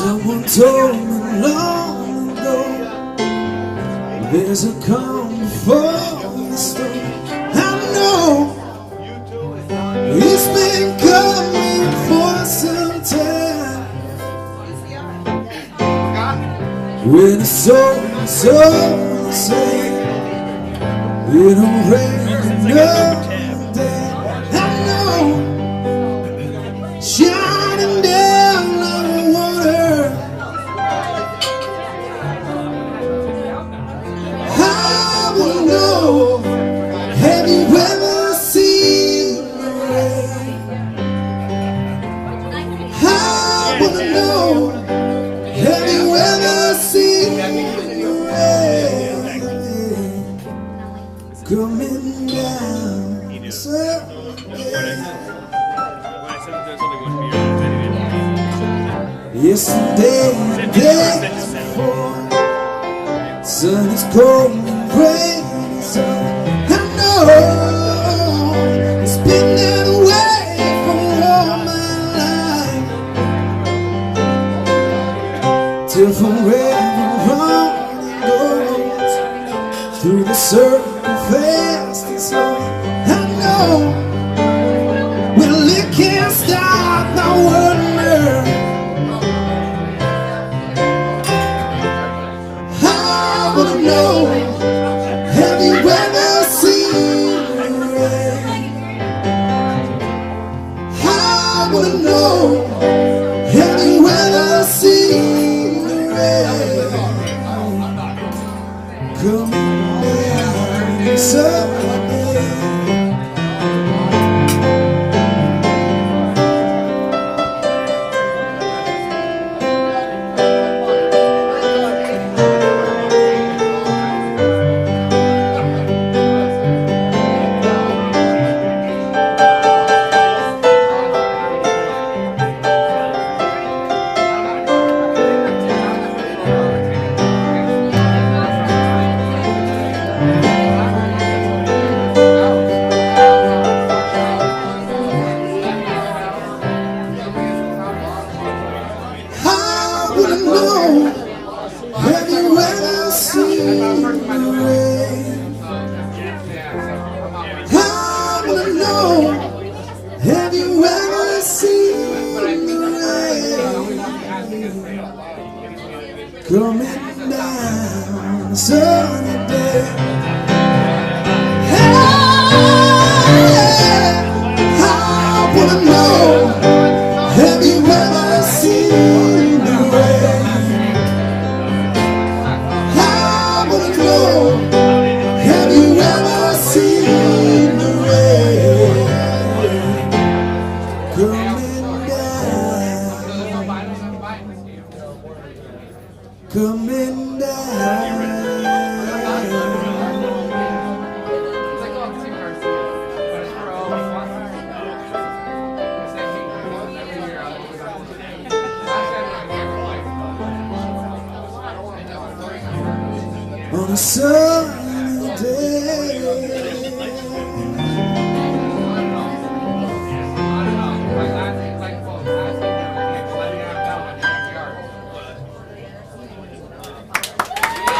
Someone told me long ago there's a calm before the storm. I know it's been coming for some time. When the soul same, it don't rain another day. I know shining down on water. I wanna know, have you ever seen the rain? I wanna know, have you ever seen the rain coming down? Yesterday, the day before, sun is cold and rain is on. I know it's been that way for all my life, till forever on it goes through the circle fast and slow. I know, well, it can't stop my wonder. I wanna know, have you ever seen the rain? I wanna know, have you ever seen the rain coming down someday? Have you ever seen the rain? I wanna know, have you ever seen the rain coming down a sunny day? I wanna know, have you ever seen the rain? Have you ever seen the rain coming down? On a sunny day.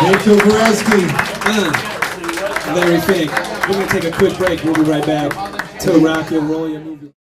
Hey, Tokarowski, Larry Finke. We're going to take a quick break. We'll be right back to rock and roll your movie.